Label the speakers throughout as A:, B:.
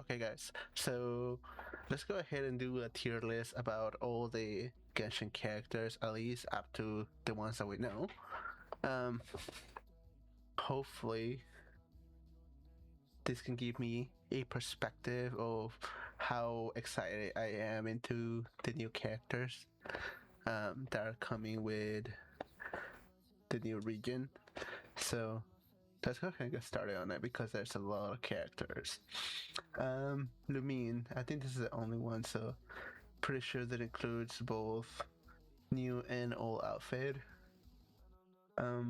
A: Okay, guys. So let's go ahead and do a tier list about all the Genshin characters, at least up to the ones that we know. Um, Hopefully, this can give me a perspective of how excited I am into the new characters that are coming with the new region. So let's go ahead and get started on it because there's a lot of characters. Lumine, I think this is the only one, so pretty sure that includes both new and old outfit. I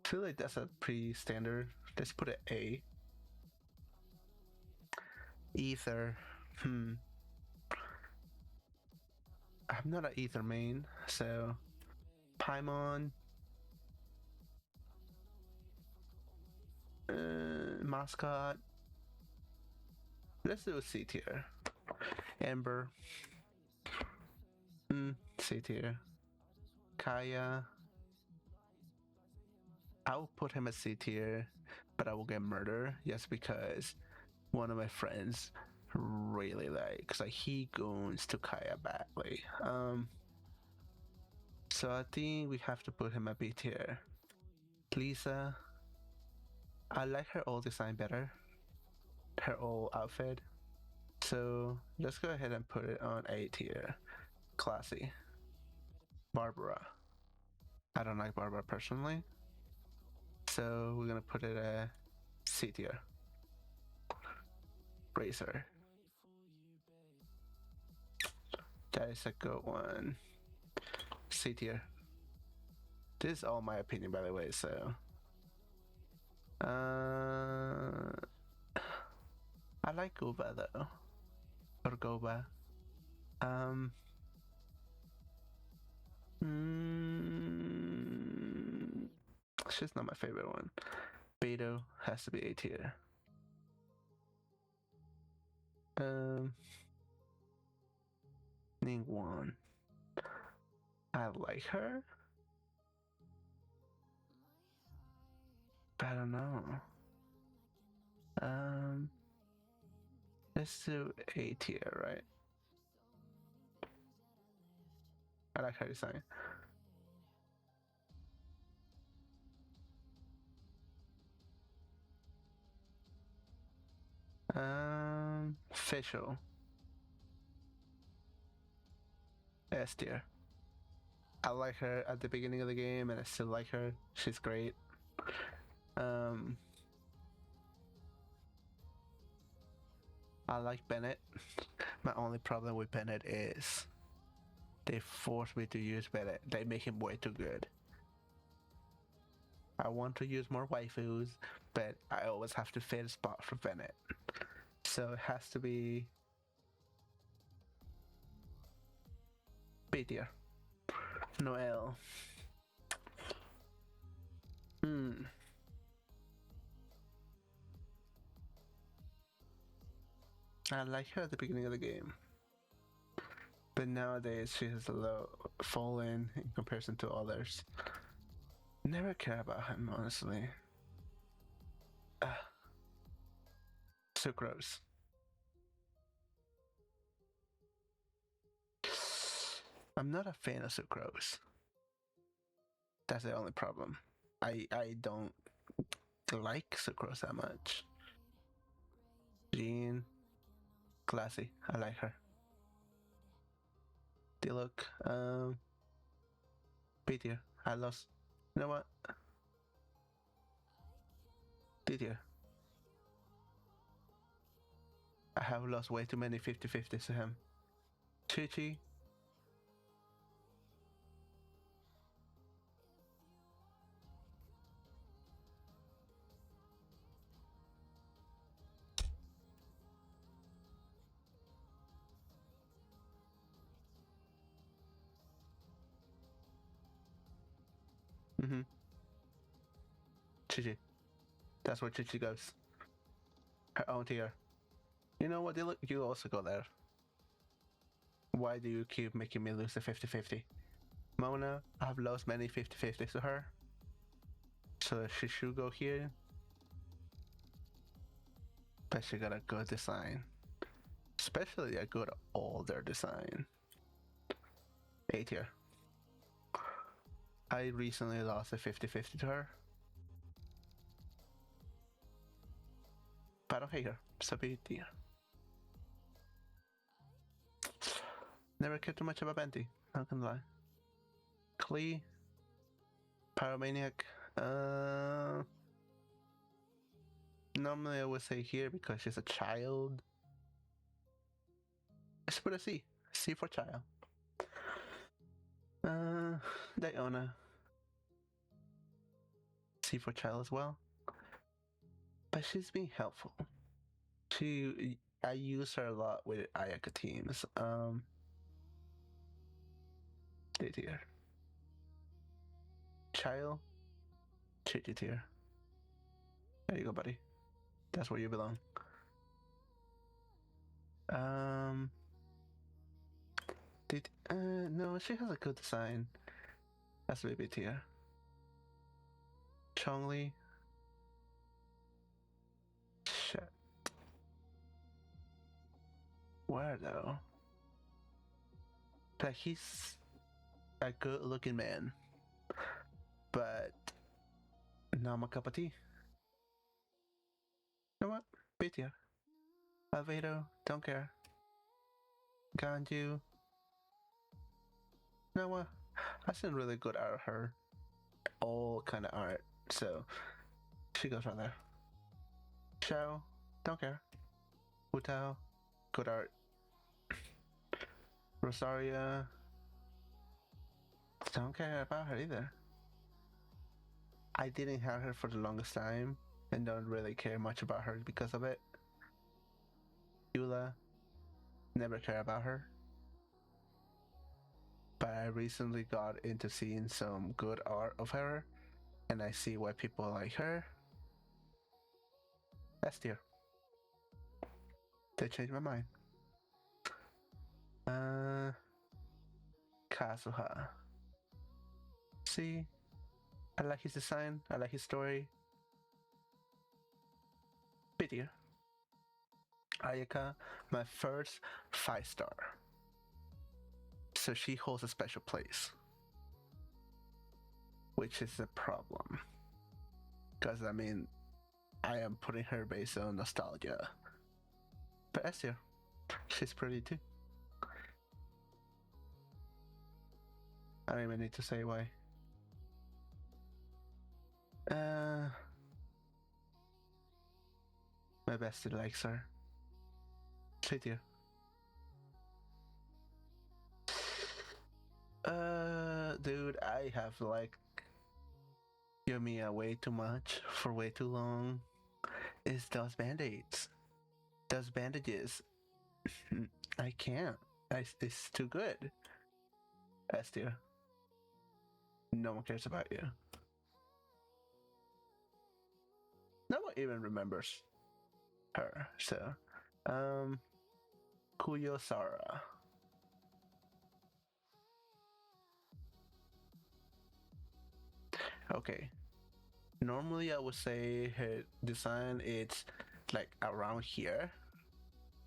A: feel like that's a pretty standard. Let's put it A. Ether. I'm not an Ether main, so Paimon. Mascot. Let's do a C tier. Ember. C tier. Kaya. I will put him at C tier, but I will get murder just because one of my friends really likes, like, he goes to Kaya badly. So I think we have to put him at B tier. Lisa, I like her old design better, her old outfit. So let's go ahead and put it on A tier. Classy. Barbara. I don't like Barbara personally, so we're gonna put it at C tier. Razor. That is a good one. C tier. This is all my opinion, by the way, so I like Goba though. Or Goba. She's not my favorite one. Beto has to be A tier. Ningguang. I like her, but I don't know. Let's do A tier, right? I like her design. Facial. S tier. I like her at the beginning of the game, and I still like her. She's great. I like Bennett. My only problem with Bennett is they force me to use Bennett. They make him way too good. I want to use more waifus, but I always have to fit a spot for Bennett. So it has to be B tier. Noelle. I like her at the beginning of the game, but nowadays she has a little fallen in comparison to others. Never care about him, honestly. Sucrose. I'm not a fan of Sucrose. That's the only problem. I don't like Sucrose that much. Jean, classy. I like her. Diluc, B tier. I lost. You know what? D tier. I have lost way too many 50-50s to him. Chi-Chi. Chi-Chi. That's where Chi-Chi goes. Her own tier. You know what, Diluc? You also go there. Why do you keep making me lose the 50-50? Mona, I've lost many 50-50s to her. So she should go here. but she got a good design, especially a good older design. A tier. I recently lost a 50-50 to her, but I don't hate her, so B tier. Never cared too much about Venti, not gonna lie. Klee, Pyromaniac, normally I would say here because she's a child. Let's put a C. C for child. Diona. C for child as well. But she's being helpful. I use her a lot with Ayaka teams. D tier. Child, Chichi tier. There you go, buddy. That's where you belong. No, she has a good design. That's a bit tier. Chongli. Shit. Where though? Like he's a good looking man. But not my cup of tea. You know what? B tier. Albedo, don't care. Ganju. You know what? I've seen really good art of her. All kind of art. So she goes right there. Xiao, don't care. Wu Tao, good art. Rosaria, don't care about her either. I didn't have her for the longest time and don't really care much about her because of it. Eula, never care about her. But I recently got into seeing some good art of her and I see why people like her. S tier. They changed my mind. Kazuha. See, I like his design, I like his story. B tier. Ayaka, my first 5-star. So she holds a special place. Which is a problem. Because, I mean, I am putting her based on nostalgia. But S tier. She's pretty too. I don't even need to say why. My bestie likes her. C tier. Dude, I have like Yomiya way too much for way too long. It's those band-aids. Those bandages. I can't. It's too good. S tier. No one cares about you. No one even remembers her. So, Kuyo Sara. Okay. Normally, I would say her design is like around here,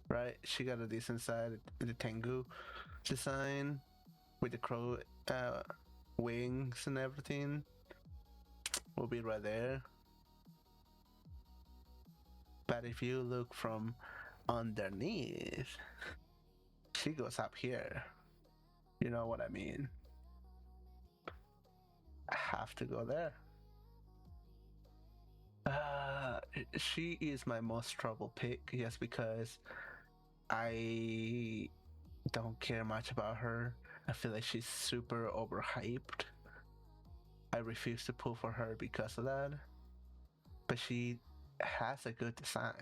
A: right? She got a decent side, the Tengu design with the crow wings and everything. Will be right there. But if you look from underneath, she goes up here. You know what I mean? I have to go there. She is my most trouble pick, yes, because I don't care much about her. I feel like she's super overhyped. I refuse to pull for her because of that. But she has a good design.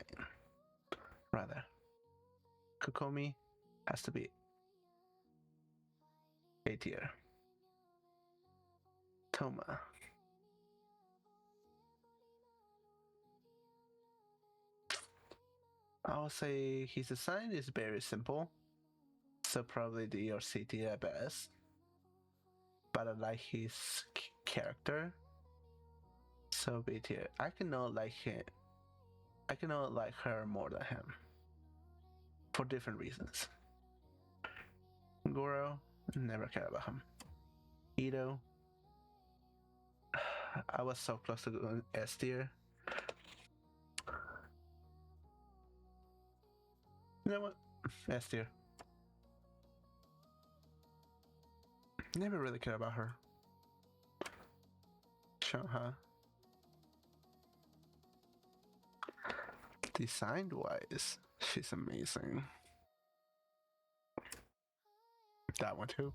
A: Rather. Kokomi has to be A tier. Toma. I would say his design is very simple. So probably D or C tier at best. But I like his character. So B tier. I cannot like him. I cannot like her more than him for different reasons. Goro, never cared about him. Ito, I was so close to going S tier. You know what? S tier. Never really cared about her. Shanghai. Designed wise, she's amazing. That one too.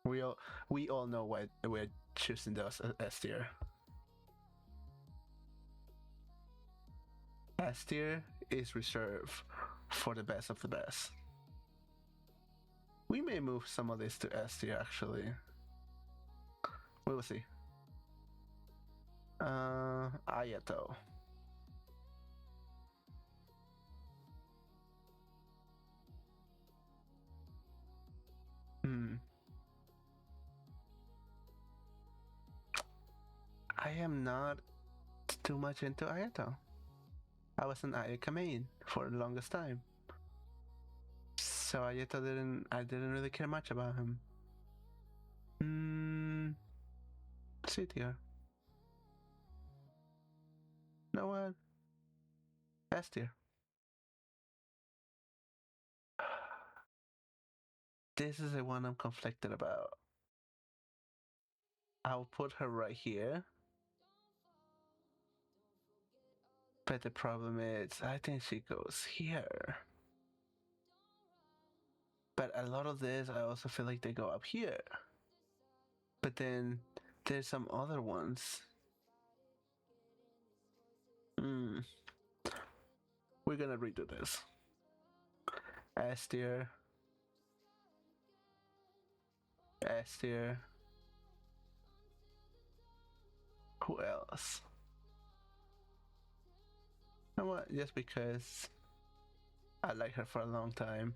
A: We all know why we're choosing those S tier. S tier is reserved for the best of the best. We may move some of this to S tier actually. We will see. Ayato. I am not too much into Ayato. I was an Ayaka main for the longest time. So Ayato I didn't really care much about him. C tier. No what? S tier. This is the one I'm conflicted about. I'll put her right here. But the problem is, I think she goes here. But a lot of this, I also feel like they go up here. But then there's some other ones. We're gonna redo this. S tier. S tier. Who else? You know what? Just because I like her for a long time.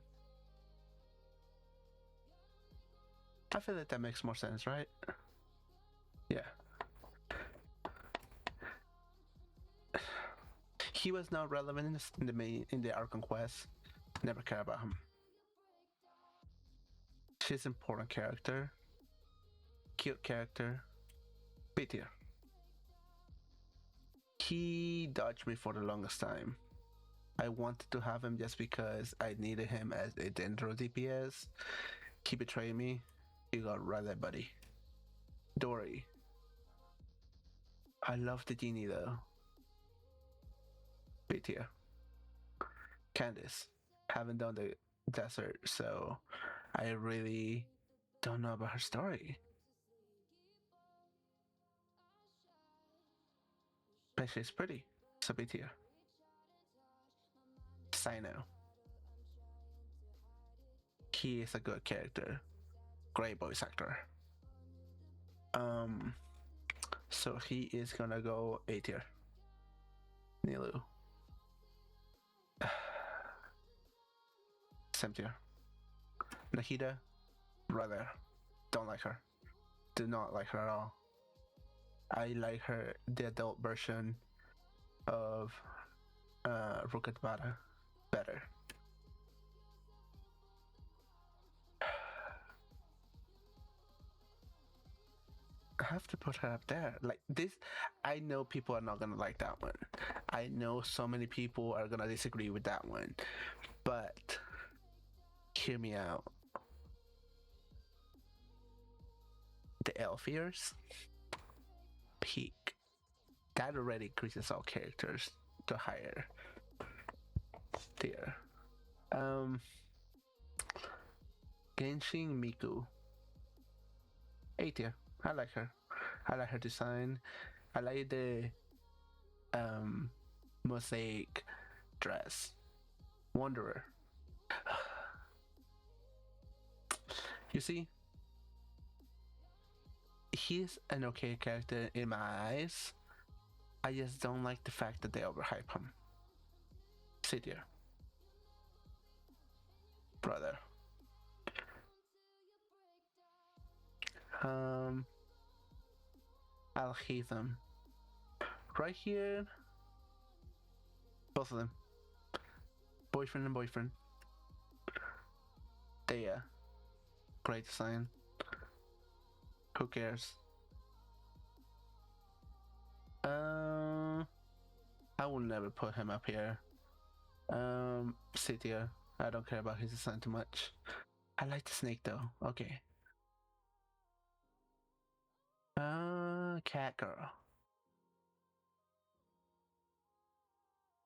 A: I feel like that makes more sense, right? Yeah. He was not relevant in the Archon quest. Never care about him. She's an important character. Cute character. B tier. He dodged me for the longest time. I wanted to have him just because I needed him as a Dendro DPS. He betrayed me. He got rather buddy. Dory. I love the genie though. B tier. Candice. Haven't done the desert, so I really don't know about her story. But she's pretty. So B tier. Sino. He is a good character. Great voice actor. So he is gonna go A tier. Nilu. Same tier. Nahida. Rather. Don't like her. Do not like her at all. I like her, the adult version of Rukatbara better. I have to put her up there. Like this, I know people are not gonna like that one. I know so many people are gonna disagree with that one. But hear me out. The elf ears peak. That already increases all characters to higher tier. Genshin Miku. A tier. I like her. I like her design. I like the mosaic dress. Wanderer. You see, he's an okay character in my eyes. I just don't like the fact that they overhype him. Sit here. Brother. I'll hate them. Right here, Both of them. Boyfriend and boyfriend. Yeah. Great design. Who cares? I will never put him up here. C tier. I don't care about his design too much. I like the snake though. Okay. Cat girl.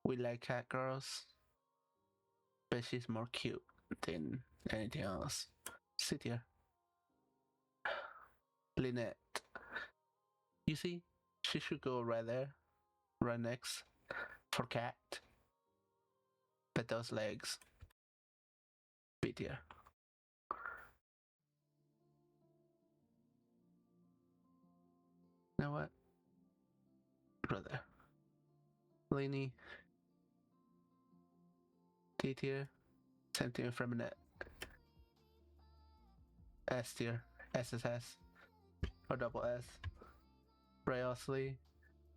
A: We like cat girls, but she's more cute than anything else. C tier. Lynette. You see, she should go right there, right next for cat. But those legs, B tier. You know what? Brother. Lainey. D tier. Same thing with Feminine. S tier. SSS. Or double S. Ray Osley.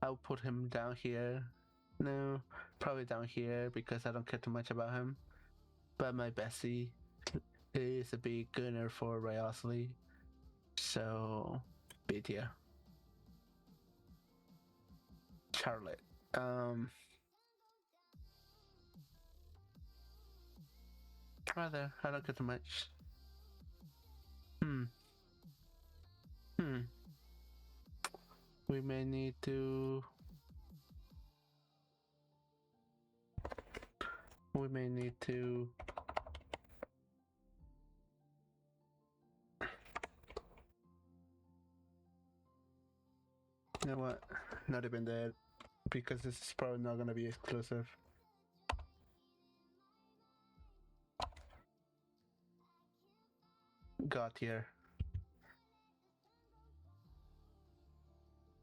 A: I'll put him down here. No, probably down here because I don't care too much about him. But my bestie is a big gunner for Ray Osley. So, B tier. Charlotte. Rather, I don't care too much. We may need to. We may need to. You know what? Not even that. Because this is probably not gonna be exclusive. God tier.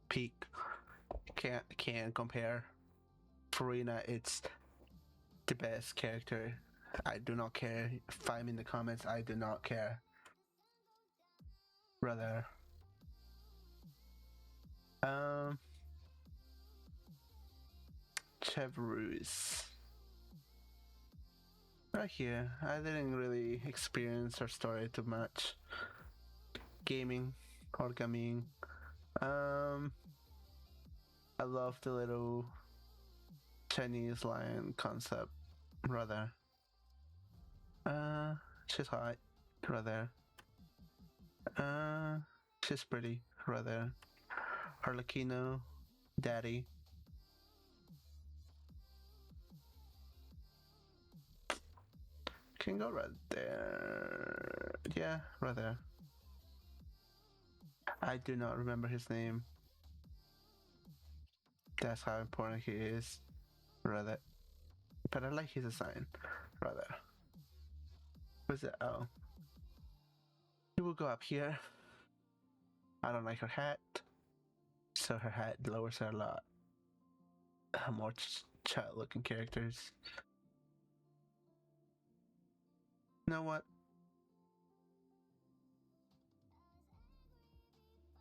A: Peak. Can't compare. Farina, it's the best character. I do not care. Find me in the comments. I do not care. Rather. Chevrouse. Right here. I didn't really experience her story too much. Gaming or gaming. I love the little Chinese lion concept. Rather. She's hot. Rather. She's pretty. Rather. Harlequino. Daddy. Can go right there. Yeah, right there. I do not remember his name. That's how important he is. Rather. But I like his design. Rather. What's it? Oh. He will go up here. I don't like her hat. So her hat lowers her a lot. More child looking characters. You know what?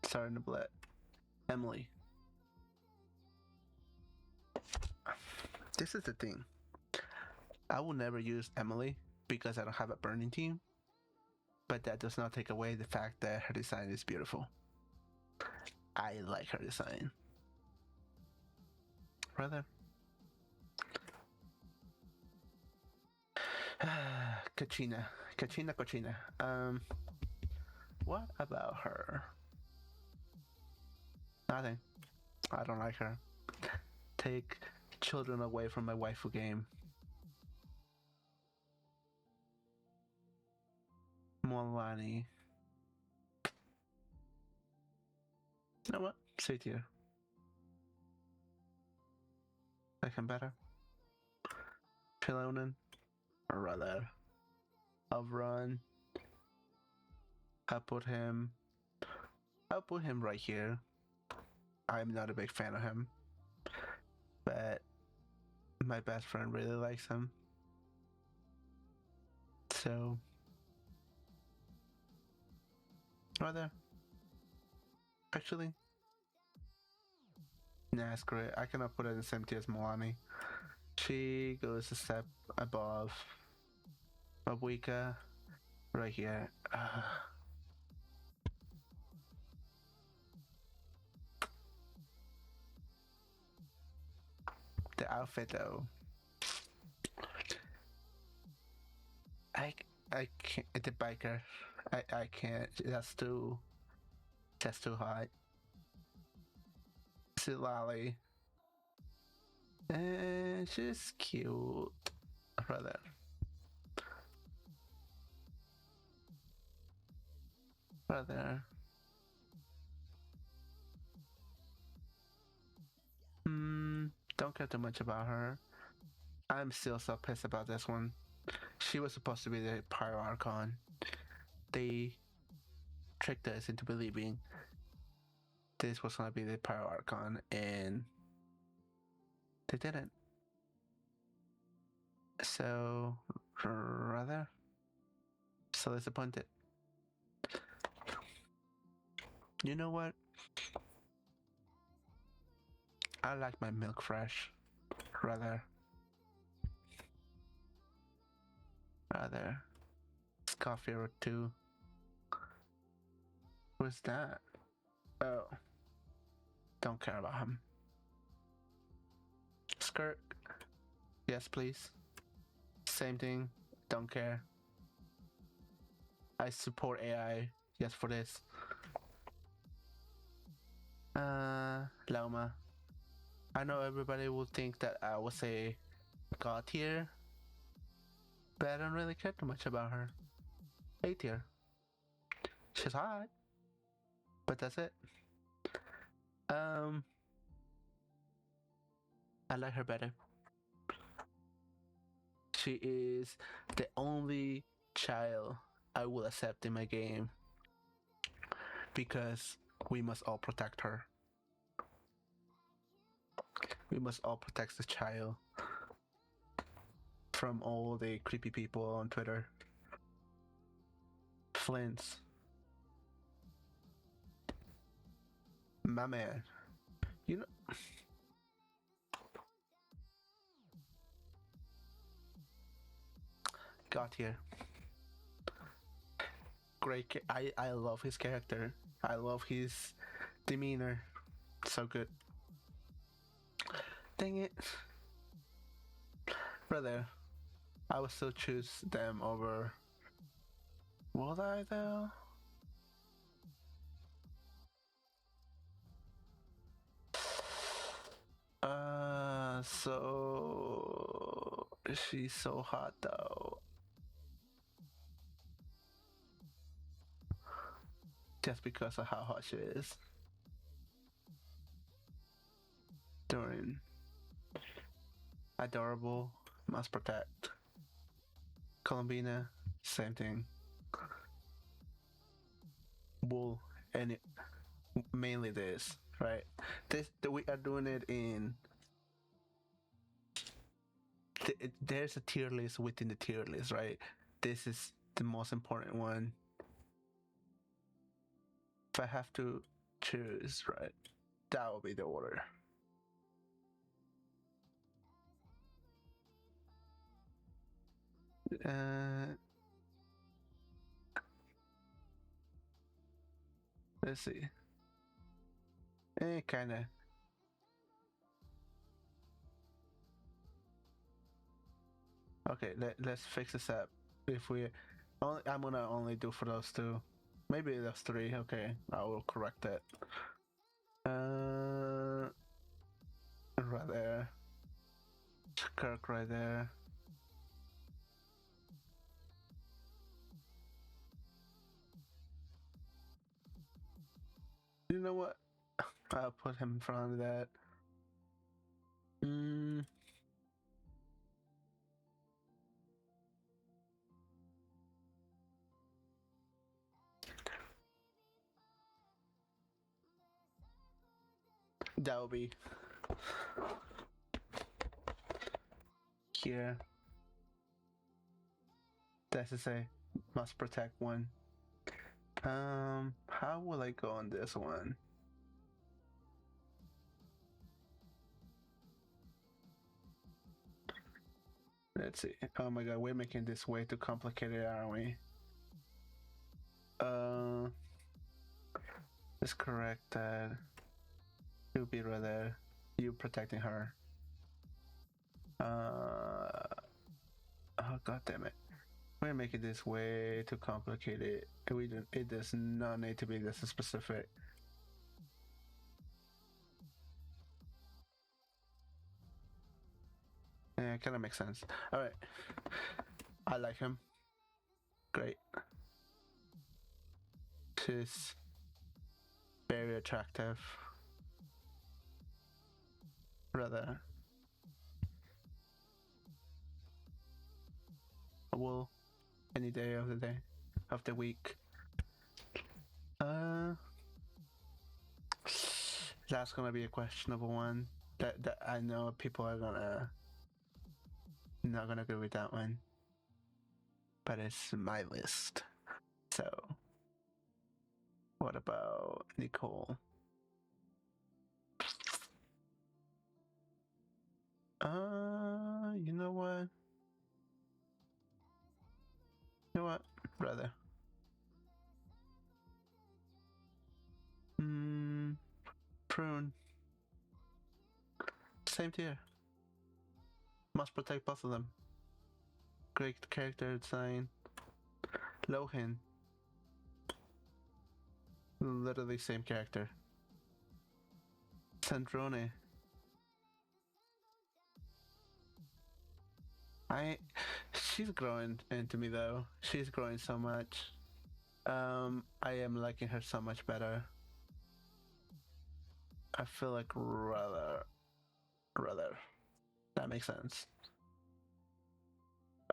A: Sorry, Niblet. Emily. This is the thing. I will never use Emily because I don't have a burning team. But that does not take away the fact that her design is beautiful. I like her design. Rather. Kachina. Cochina. What about her? Nothing. I don't like her. Take children away from my waifu game. Molani. You know what? C tier. I can better. Pilonin. Or rather. Of Run. I'll put him right here. I'm not a big fan of him. But my best friend really likes him. So rather. Actually. Nah, screw it. I cannot put it in the same tier as Milani. She goes a step above Abuika right here. The outfit though. I I can't. The biker. I can't. That's too hot. Silali. And she's cute. Rather. Rather. Don't care too much about her. I'm still so pissed about this one. She was supposed to be the Pyro Archon. They tricked us into believing this was gonna be the Pyro Archon, and they didn't. So, rather, so disappointed. You know what? I like my milk fresh. Rather. It's coffee or two. Who's that? Oh, don't care about him. Skirt. Yes, please. Same thing. Don't care. I support AI. Yes, for this. Lauma. I know everybody will think that I will say God tier, but I don't really care too much about her. A tier. She's hot, but that's it. Um, I like her better. She is the only child I will accept in my game because we must all protect her. We must all protect the child from all the creepy people on Twitter. Flints. My man. You know. Got here. Great. I love his character. I love his demeanor. So good. Dang it. Brother, I would still choose them over. Will I though? So she's so hot though. Just because of how hot she is. During adorable, must protect. Columbina, same thing. Wool, and mainly this, right? We are doing it in. There's a tier list within the tier list, right? This is the most important one. If I have to choose, right, that will be the order. Let's see. Kind of. Okay, let's fix this up. If we, I'm gonna only do for those two. Maybe those three. Okay, I will correct that. Right there. Kirk right there. You know what? I'll put him in front of that. That will be here. That's to say, must protect one. How will I go on this one? Let's see. Oh my god, we're making this way too complicated, aren't we? It's correct that it would be rather you protecting her. Oh god damn it. We're making this way too complicated. It does not need to be this specific. Yeah, it kind of makes sense. All right, I like him. Great. She's very attractive. Rather, well, any day of the day, of the week. Uh, that's gonna be a questionable one. That I know people are gonna not gonna agree with that one, but it's my list. So, what about Nicole? You know what? You know what, brother? Prune. Same tier. Must protect both of them. Great character design. Lohan. Literally same character. Sandrone. She's growing into me though. She's growing so much. I am liking her so much better. I feel like rather. That makes sense.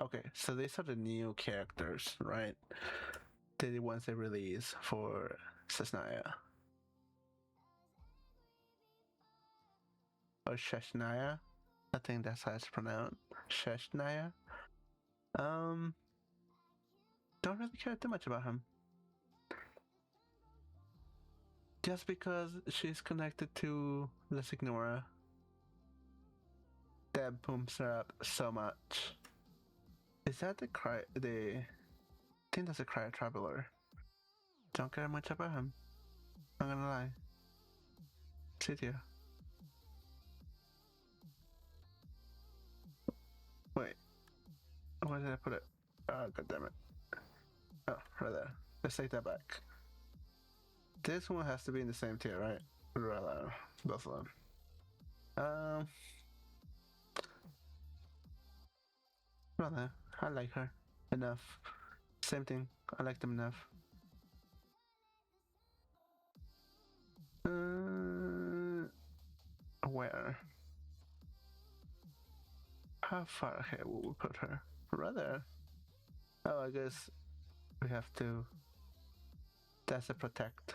A: Okay, so these are the new characters, right? They're the ones they release for Cesnaya. Or Sheshnaya. I think that's how it's pronounced. Sheshnaya. Um, don't really care too much about him. Just because she's connected to La Signora. That booms her up so much. Is that I think that's a Cryo Traveler. Don't care much about him. I'm gonna lie. Sit here. Wait. Where did I put it? Oh, god damn it. Oh, right there. Let's take that back. This one has to be in the same tier, right? Rather, both of them. Rather, I like her enough. Same thing. I like them enough. Where? How far ahead will we put her? Rather. Oh, I guess we have to. That's a protect.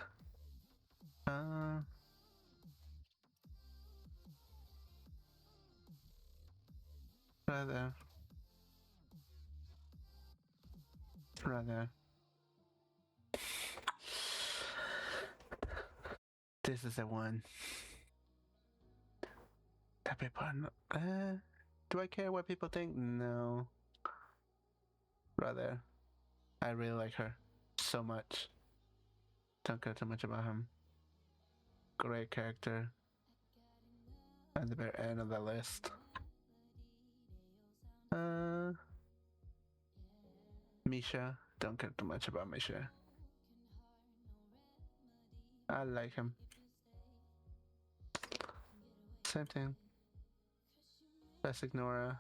A: Rather. Rather. This is the one. That people are not, do I care what people think? No. Rather. I really like her so much. Don't care too much about him. Great character. At the very end of the list. Misha. Don't care too much about Misha. I like him. Same thing. Let's ignore her.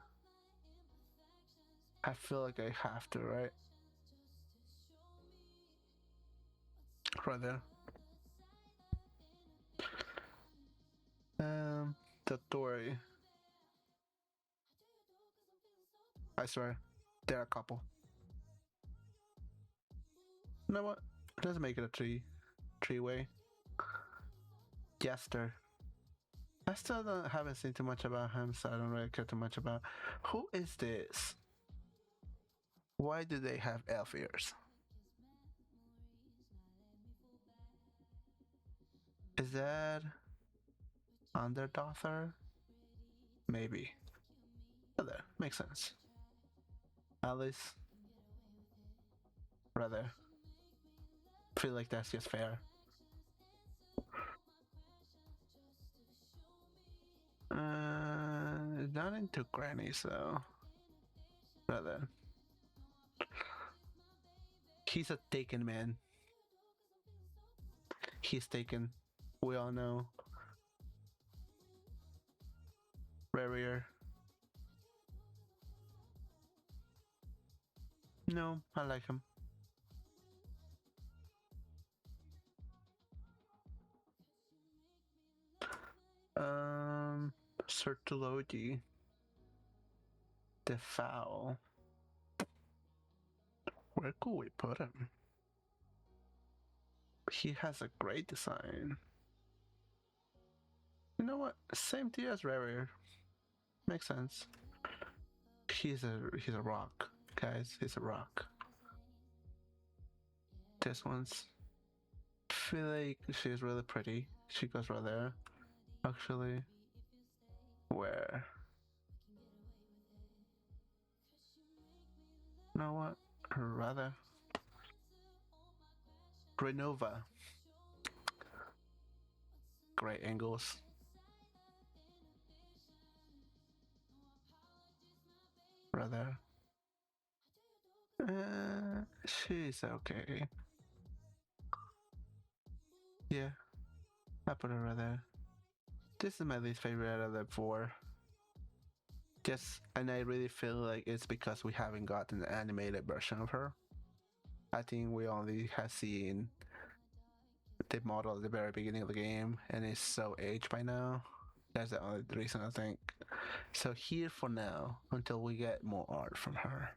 A: I feel like I have to, right? Rather. Dotori. I swear, they're a couple. You know what? Let's make it a three-way. Jester. I still haven't seen too much about him, so I don't really care too much about. Who is this? Why do they have elf ears? Is that Underdaughter? Maybe. Oh, there makes sense. Alice, rather. Feel like that's just fair. Not into grannies though. Rather, he's a taken man. He's taken. We all know. Rarier. No, I like him. Um, Sertology. The foul. Where could we put him? He has a great design. You know what? Same tier as Rarier. Makes sense. He's a rock, guys. He's a rock. This one's. Feel like she's really pretty. She goes right there. Actually, where? You know what? Rather. Renova. Great angles. Rather. She's okay. Yeah, I put her right there. This is my least favorite out of the four. And I really feel like it's because we haven't gotten an animated version of her. I think we only have seen the model at the very beginning of the game, and it's so aged by now. That's the only reason I think. So here for now, until we get more art from her.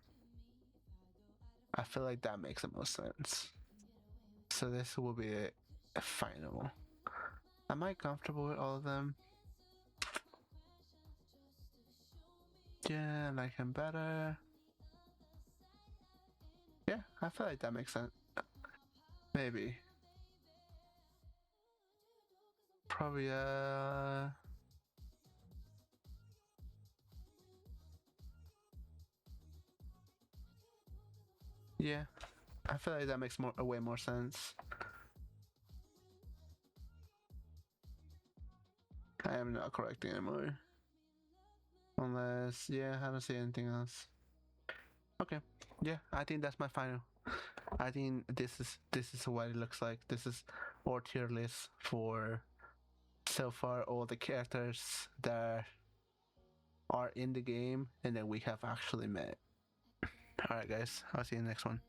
A: I feel like that makes the most sense. So this will be a final. Am I comfortable with all of them? Yeah, I like him better. Yeah, I feel like that makes sense. Maybe. Probably yeah. I feel like that makes way more sense. I am not correcting anymore. Unless yeah, I don't see anything else. Okay. Yeah, I think that's my final. I think this is what it looks like. This is our tier list for so far all the characters that are in the game and that we have actually met. Alright guys, I'll see you in the next one.